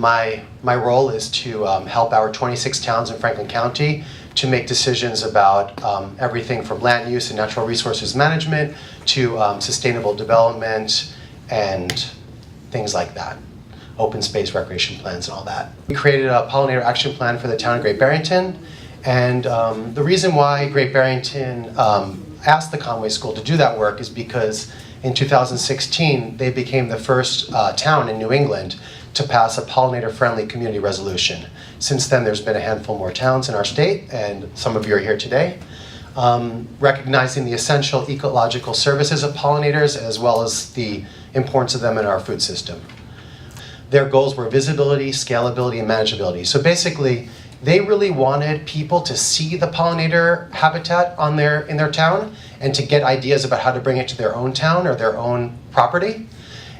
my role is to help our 26 towns in Franklin County to make decisions about everything from land use and natural resources management to sustainable development and things like that. Open space recreation plans and all that. We created a pollinator action plan for the town of Great Barrington, and the reason why Great Barrington asked the Conway School to do that work is because in 2016 they became the first town in New England to pass a pollinator-friendly community resolution. Since then, there's been a handful more towns in our state, and some of you are here today, recognizing the essential ecological services of pollinators as well as the importance of them in our food system. Their goals were visibility, scalability, and manageability. So basically, they really wanted people to see the pollinator habitat in their town and to get ideas about how to bring it to their own town or their own property.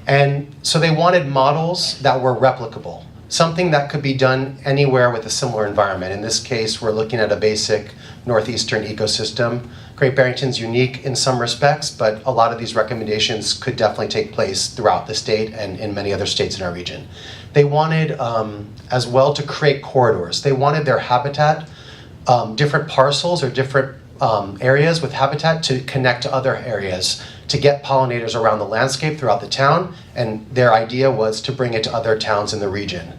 And so they wanted models that were replicable, something that could be done anywhere with a similar environment. In this case, we're looking at a basic northeastern ecosystem. Great Barrington's unique in some respects, but a lot of these recommendations could definitely take place throughout the state and in many other states in our region. They wanted as well to create corridors. They wanted their habitat, different parcels or different areas with habitat to connect to other areas to get pollinators around the landscape throughout the town, and their idea was to bring it to other towns in the region.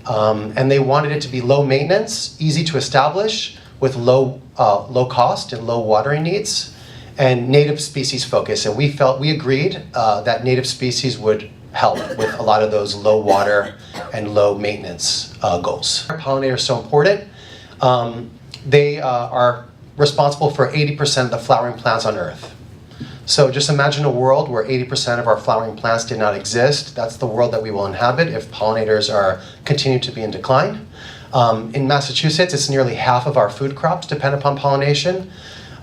And they wanted it to be low maintenance, easy to establish, with low cost and low watering needs, and native species focus. And we agreed that native species would help with a lot of those low water and low maintenance goals. Pollinators are so important. They are responsible for 80% of the flowering plants on Earth. So just imagine a world where 80% of our flowering plants did not exist. That's the world that we will inhabit if pollinators continue to be in decline. In Massachusetts, it's nearly half of our food crops depend upon pollination.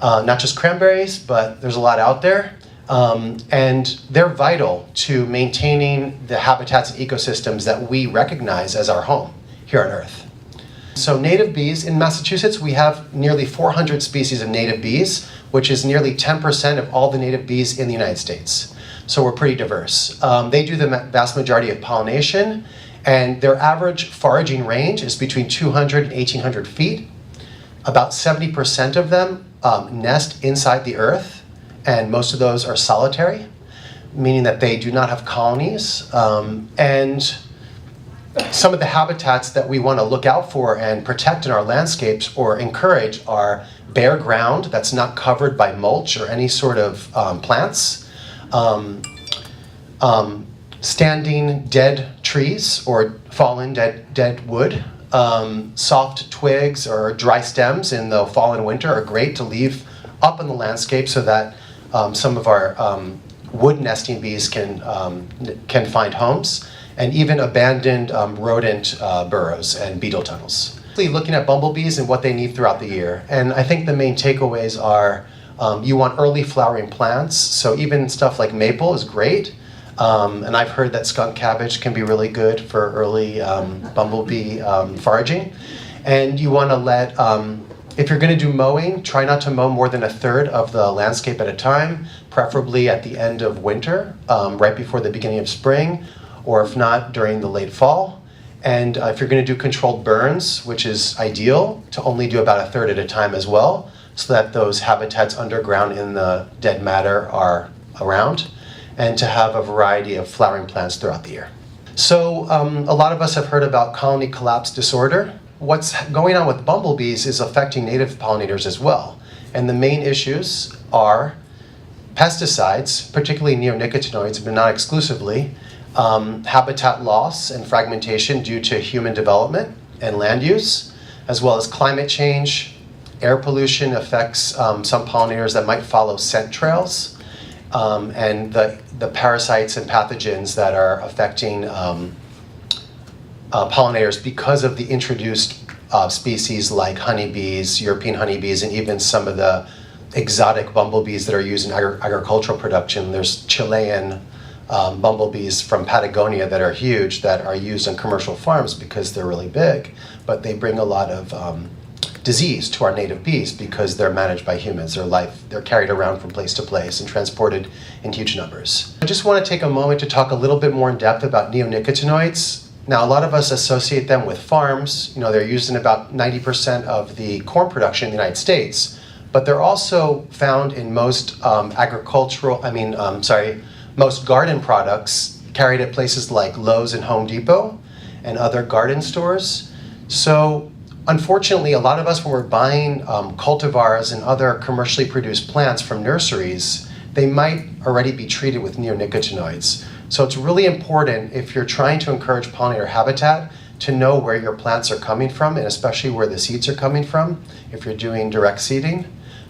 Not just cranberries, but there's a lot out there. And they're vital to maintaining the habitats and ecosystems that we recognize as our home here on Earth. So native bees, in Massachusetts, we have nearly 400 species of native bees, which is nearly 10% of all the native bees in the United States. So we're pretty diverse. They do the vast majority of pollination, and their average foraging range is between 200 and 1,800 feet. About 70% of them nest inside the earth, and most of those are solitary, meaning that they do not have colonies. And some of the habitats that we want to look out for and protect in our landscapes or encourage are bare ground that's not covered by mulch or any sort of plants, standing dead trees or fallen dead wood, soft twigs or dry stems in the fall and winter are great to leave up in the landscape so that some of our wood nesting bees can find homes, and even abandoned rodent burrows and beetle tunnels. Looking at bumblebees and what they need throughout the year. And I think the main takeaways are you want early flowering plants, so even stuff like maple is great. And I've heard that skunk cabbage can be really good for early bumblebee foraging. And you want to let, if you're going to do mowing, try not to mow more than a third of the landscape at a time, preferably at the end of winter, right before the beginning of spring, or if not, during the late fall. And if you're going to do controlled burns, which is ideal, to only do about a third at a time as well, so that those habitats underground in the dead matter are around, and to have a variety of flowering plants throughout the year. So a lot of us have heard about colony collapse disorder. What's going on with bumblebees is affecting native pollinators as well. And the main issues are pesticides, particularly neonicotinoids, but not exclusively, habitat loss and fragmentation due to human development and land use, as well as climate change. Air pollution affects some pollinators that might follow scent trails, and the parasites and pathogens that are affecting pollinators because of the introduced species like honeybees, European honeybees, and even some of the exotic bumblebees that are used in agricultural production. There's Chilean bumblebees from Patagonia that are huge, that are used on commercial farms because they're really big, but they bring a lot of disease to our native bees because they're managed by humans. They're carried around from place to place and transported in huge numbers. I just want to take a moment to talk a little bit more in depth about neonicotinoids. Now, a lot of us associate them with farms. You know, they're used in about 90% of the corn production in the United States, but they're also found in most most garden products carried at places like Lowe's and Home Depot and other garden stores. So unfortunately, a lot of us, when we're buying cultivars and other commercially produced plants from nurseries, they might already be treated with neonicotinoids. So it's really important, if you're trying to encourage pollinator habitat, to know where your plants are coming from, and especially where the seeds are coming from, if you're doing direct seeding,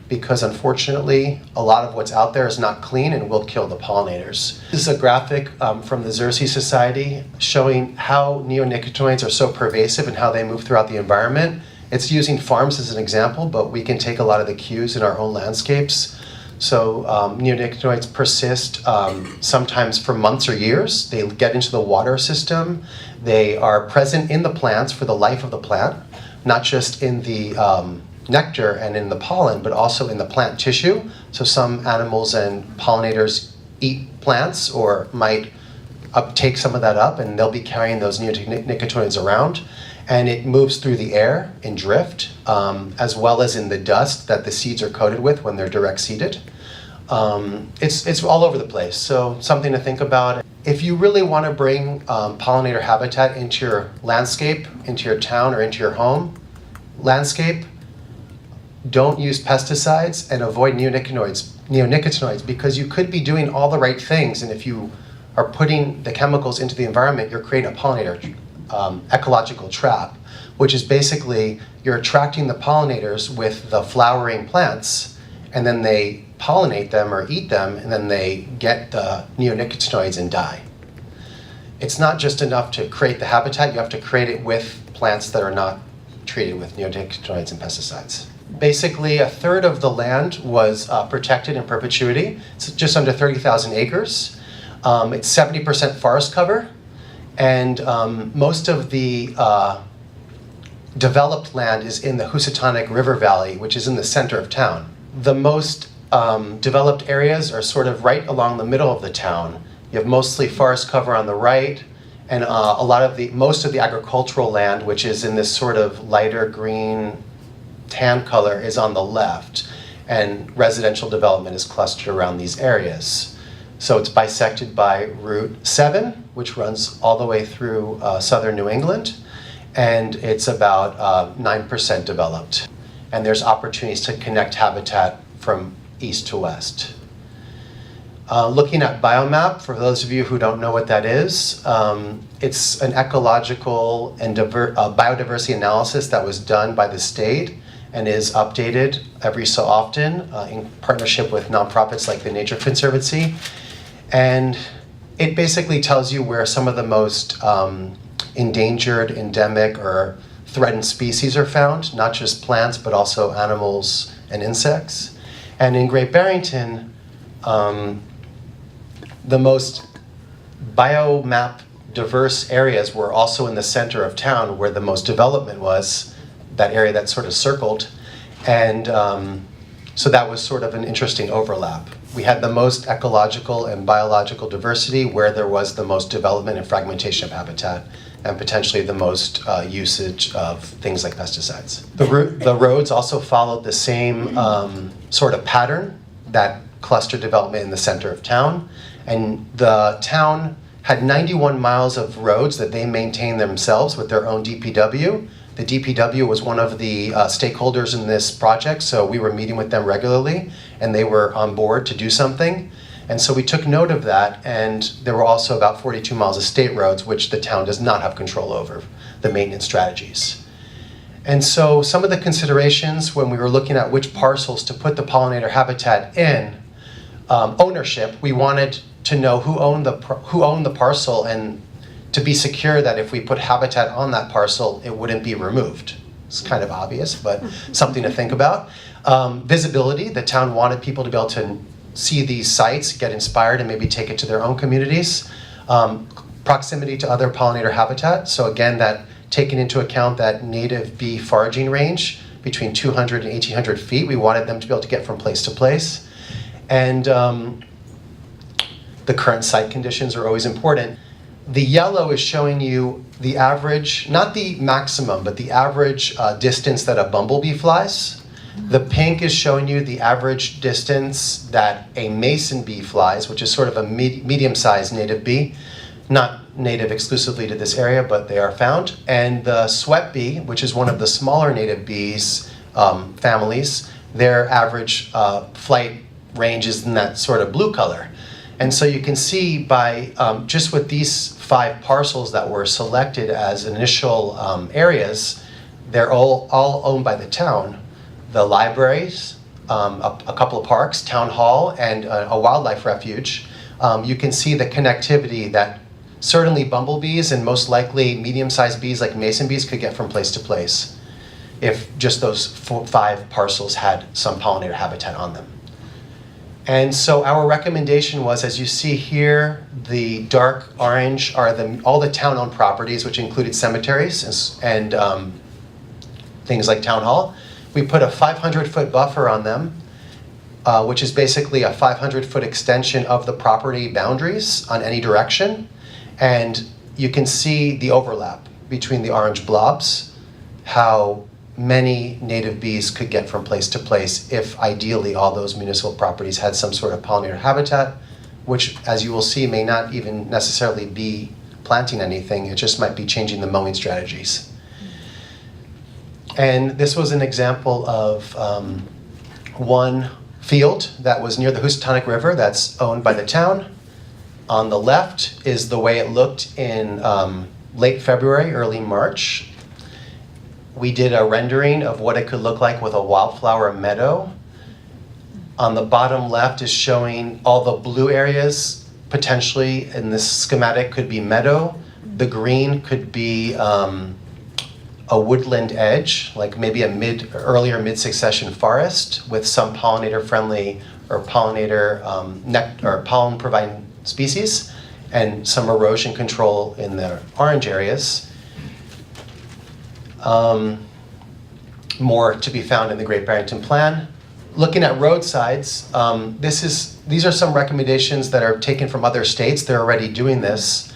because unfortunately, a lot of what's out there is not clean and will kill the pollinators. This is a graphic from the Xerces Society showing how neonicotinoids are so pervasive and how they move throughout the environment. It's using farms as an example, but we can take a lot of the cues in our own landscapes. So neonicotinoids persist sometimes for months or years. They get into the water system. They are present in the plants for the life of the plant, not just in the nectar and in the pollen, but also in the plant tissue. So some animals and pollinators eat plants or might take some of that up, and they'll be carrying those neonicotinoids around. And it moves through the air in drift, as well as in the dust that the seeds are coated with when they're direct seeded. It's all over the place, so something to think about. If you really want to bring pollinator habitat into your landscape, into your town, or into your home landscape, don't use pesticides and avoid neonicotinoids, because you could be doing all the right things, and if you are putting the chemicals into the environment, you're creating a pollinator ecological trap, which is basically you're attracting the pollinators with the flowering plants, and then they pollinate them or eat them, and then they get the neonicotinoids and die. It's not just enough to create the habitat, you have to create it with plants that are not treated with neonicotinoids and pesticides. Basically, a third of the land was protected in perpetuity. It's just under 30,000 acres. It's 70% forest cover. And most of the developed land is in the Housatonic River Valley, which is in the center of town. The most developed areas are sort of right along the middle of the town. You have mostly forest cover on the right, and most of the agricultural land, which is in this sort of lighter green tan color, is on the left, and residential development is clustered around these areas. So it's bisected by Route 7, which runs all the way through southern New England, and it's about 9% developed. And there's opportunities to connect habitat from east to west. Looking at biomap, for those of you who don't know what that is, it's an ecological and biodiversity analysis that was done by the state and is updated every so often in partnership with nonprofits like the Nature Conservancy. And it basically tells you where some of the most endangered, endemic, or threatened species are found, not just plants, but also animals and insects. And in Great Barrington, the most biomap diverse areas were also in the center of town, where the most development was, that area that's sort of circled. And so that was sort of an interesting overlap. We had the most ecological and biological diversity where there was the most development and fragmentation of habitat, and potentially the most usage of things like pesticides. The roads also followed the same sort of pattern, that cluster development in the center of town. And the town had 91 miles of roads that they maintained themselves with their own DPW. The DPW was one of the stakeholders in this project, so we were meeting with them regularly, and they were on board to do something. And so we took note of that, and there were also about 42 miles of state roads, which the town does not have control over, the maintenance strategies. And so some of the considerations when we were looking at which parcels to put the pollinator habitat in, ownership, we wanted to know who owned the parcel, and to be secure that if we put habitat on that parcel, it wouldn't be removed. It's kind of obvious, but something to think about. Visibility, the town wanted people to be able to see these sites, get inspired, and maybe take it to their own communities. Proximity to other pollinator habitat, so again, that taking into account that native bee foraging range between 200 and 1,800 feet, we wanted them to be able to get from place to place. And the current site conditions are always important. The yellow is showing you the average, not the maximum, but the average distance that a bumblebee flies. The pink is showing you the average distance that a mason bee flies, which is sort of a medium-sized native bee, not native exclusively to this area, but they are found. And the sweat bee, which is one of the smaller native bees families, their average flight range is in that sort of blue color. And so you can see by just with these 5 parcels that were selected as initial areas, they're all owned by the town. The libraries, a couple of parks, town hall, and a wildlife refuge. You can see the connectivity that certainly bumblebees and most likely medium-sized bees like mason bees could get from place to place if just those 5 parcels had some pollinator habitat on them. And so our recommendation was, as you see here, the dark orange are all the town-owned properties, which included cemeteries and things like town hall. We put a 500-foot buffer on them, which is basically a 500-foot extension of the property boundaries on any direction. And you can see the overlap between the orange blobs, how many native bees could get from place to place if ideally all those municipal properties had some sort of pollinator habitat, which, as you will see, may not even necessarily be planting anything. It just might be changing the mowing strategies. And this was an example of one field that was near the Housatonic River that's owned by the town. On the left is the way it looked in late February, early March. We did a rendering of what it could look like with a wildflower meadow. On the bottom left is showing all the blue areas potentially in this schematic could be meadow. The green could be a woodland edge, like maybe a earlier mid-succession forest with some pollinator-friendly or pollinator or pollen-providing species, and some erosion control in the orange areas. More to be found in the Great Barrington Plan. Looking at roadsides, these are some recommendations that are taken from other states. They're already doing this.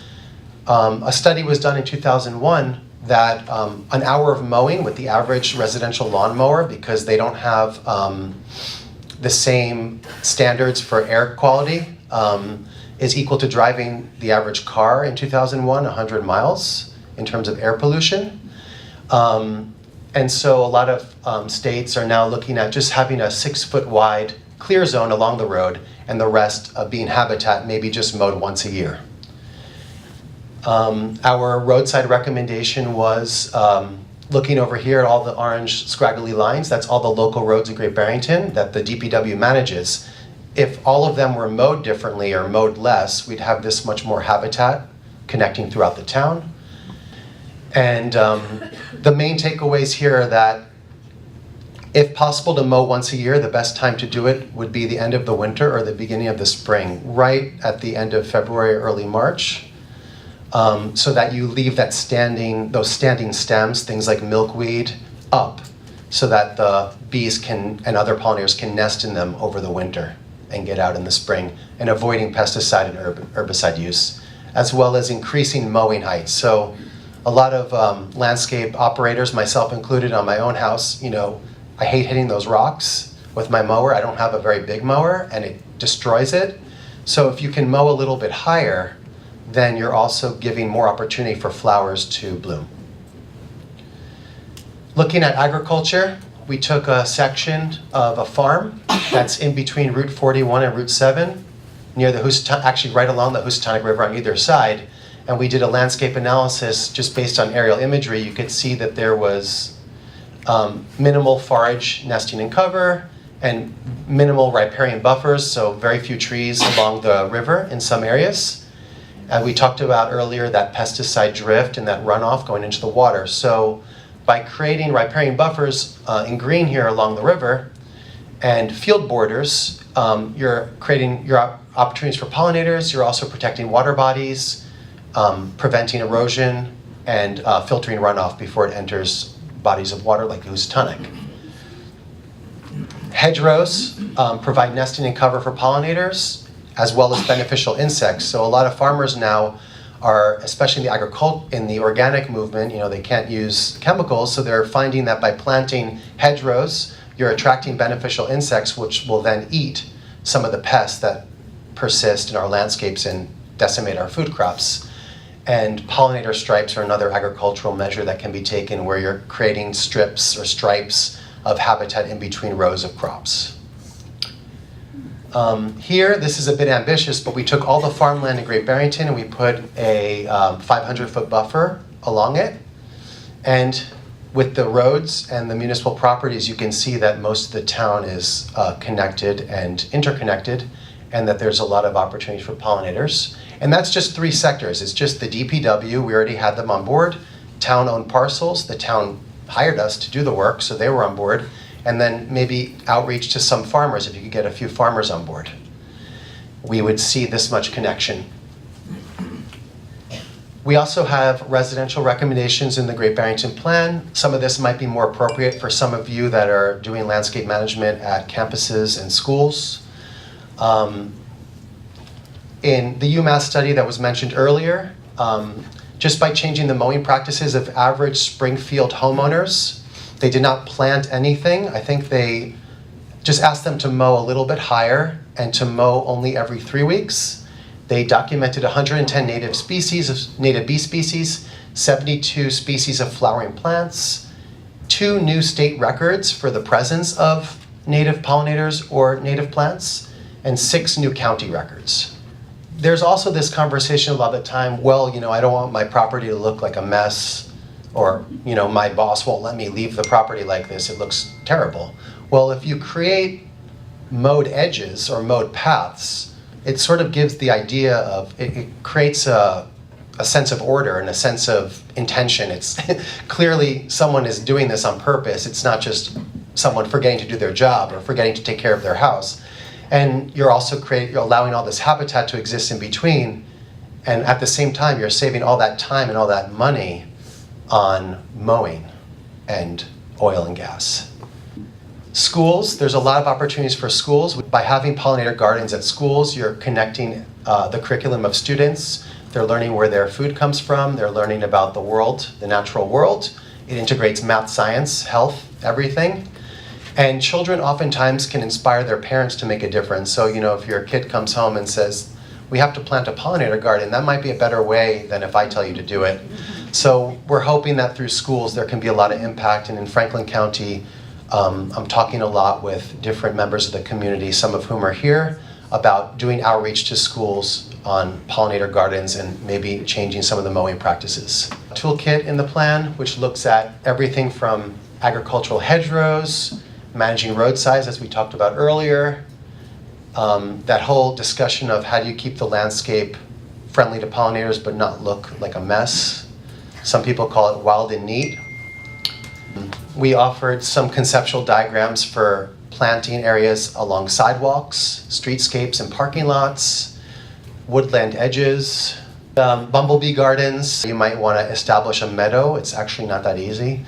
A study was done in 2001 that an hour of mowing with the average residential lawnmower, because they don't have the same standards for air quality, is equal to driving the average car in 2001 100 miles in terms of air pollution. And so a lot of states are now looking at just having a 6-foot wide clear zone along the road and the rest being habitat, maybe just mowed once a year. Our roadside recommendation was looking over here at all the orange scraggly lines. That's all the local roads in Great Barrington that the DPW manages. If all of them were mowed differently or mowed less, we'd have this much more habitat connecting throughout the town. And the main takeaways here are that if possible to mow once a year, the best time to do it would be the end of the winter or the beginning of the spring, right at the end of February, early March, so that you leave those standing stems, things like milkweed, up, so that the bees and other pollinators can nest in them over the winter and get out in the spring, and avoiding pesticide and herbicide use, as well as increasing mowing height. So a lot of landscape operators, myself included on my own house, I hate hitting those rocks with my mower. I don't have a very big mower and it destroys it. So if you can mow a little bit higher, then you're also giving more opportunity for flowers to bloom. Looking at agriculture, we took a section of a farm that's in between Route 41 and Route 7, near actually right along the Housatonic River on either side. And we did a landscape analysis just based on aerial imagery. You could see that there was minimal forage nesting and cover and minimal riparian buffers, so very few trees along the river in some areas. And we talked about earlier that pesticide drift and that runoff going into the water. So by creating riparian buffers in green here along the river and field borders, you're creating your opportunities for pollinators. You're also protecting water bodies, preventing erosion, and filtering runoff before it enters bodies of water like the Housatonic. Hedgerows provide nesting and cover for pollinators, as well as beneficial insects. So a lot of farmers now are, especially in the organic movement, they can't use chemicals, so they're finding that by planting hedgerows, you're attracting beneficial insects, which will then eat some of the pests that persist in our landscapes and decimate our food crops. And pollinator stripes are another agricultural measure that can be taken where you're creating strips or stripes of habitat in between rows of crops. Here, this is a bit ambitious, but we took all the farmland in Great Barrington and we put a 500-foot buffer along it. And with the roads and the municipal properties, you can see that most of the town is connected and interconnected, and that there's a lot of opportunity for pollinators. And that's just 3 sectors. It's just the DPW, we already had them on board, town-owned parcels, the town hired us to do the work, so they were on board, and then maybe outreach to some farmers, if you could get a few farmers on board. We would see this much connection. We also have residential recommendations in the Great Barrington Plan. Some of this might be more appropriate for some of you that are doing landscape management at campuses and schools. In the UMass study that was mentioned earlier, just by changing the mowing practices of average Springfield homeowners, they did not plant anything. I think they just asked them to mow a little bit higher and to mow only every 3 weeks. They documented 110 native bee species, 72 species of flowering plants, 2 new state records for the presence of native pollinators or native plants, and 6 new county records. There's also this conversation a lot of the time, well, I don't want my property to look like a mess, or, my boss won't let me leave the property like this, it looks terrible. Well, if you create mowed edges or mowed paths, it sort of gives the idea of, it creates a sense of order and a sense of intention. It's clearly someone is doing this on purpose. It's not just someone forgetting to do their job or forgetting to take care of their house. And you're also you're allowing all this habitat to exist in between, and at the same time, you're saving all that time and all that money on mowing and oil and gas. Schools, there's a lot of opportunities for schools. By having pollinator gardens at schools, you're connecting the curriculum of students. They're learning where their food comes from. They're learning about the world, the natural world. It integrates math, science, health, everything. And children oftentimes can inspire their parents to make a difference. So, if your kid comes home and says, we have to plant a pollinator garden, that might be a better way than if I tell you to do it. So we're hoping that through schools there can be a lot of impact. And in Franklin County, I'm talking a lot with different members of the community, some of whom are here, about doing outreach to schools on pollinator gardens and maybe changing some of the mowing practices. Toolkit in the plan, which looks at everything from agricultural hedgerows, managing roadsides, as we talked about earlier, that whole discussion of how do you keep the landscape friendly to pollinators but not look like a mess. Some people call it wild and neat. We offered some conceptual diagrams for planting areas along sidewalks, streetscapes and parking lots, woodland edges, bumblebee gardens. You might want to establish a meadow. It's actually not that easy.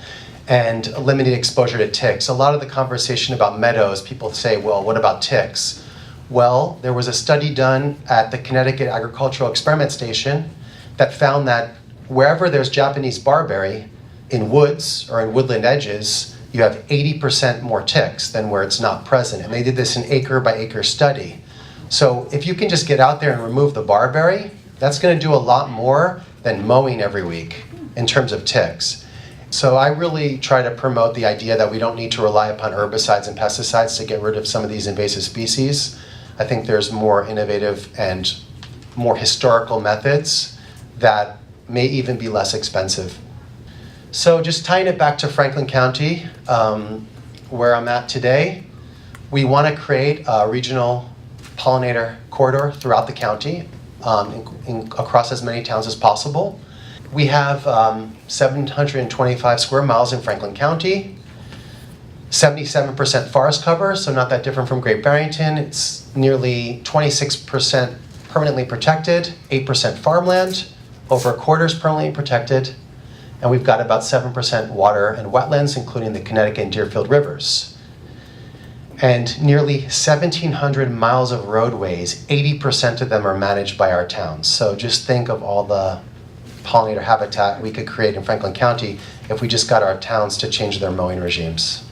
And limited exposure to ticks. A lot of the conversation about meadows, people say, well, what about ticks? Well, there was a study done at the Connecticut Agricultural Experiment Station that found that wherever there's Japanese barberry, in woods or in woodland edges, you have 80% more ticks than where it's not present. And they did this in acre by acre study. So if you can just get out there and remove the barberry, that's going to do a lot more than mowing every week in terms of ticks. So I really try to promote the idea that we don't need to rely upon herbicides and pesticides to get rid of some of these invasive species. I think there's more innovative and more historical methods that may even be less expensive. So just tying it back to Franklin County, where I'm at today, we want to create a regional pollinator corridor throughout the county, across as many towns as possible. We have 725 square miles in Franklin County, 77% forest cover, so not that different from Great Barrington. It's nearly 26% permanently protected, 8% farmland, over a quarter is permanently protected, and we've got about 7% water and wetlands, including the Connecticut and Deerfield rivers. And nearly 1,700 miles of roadways, 80% of them are managed by our towns. So just think of all the pollinator habitat we could create in Franklin County if we just got our towns to change their mowing regimes.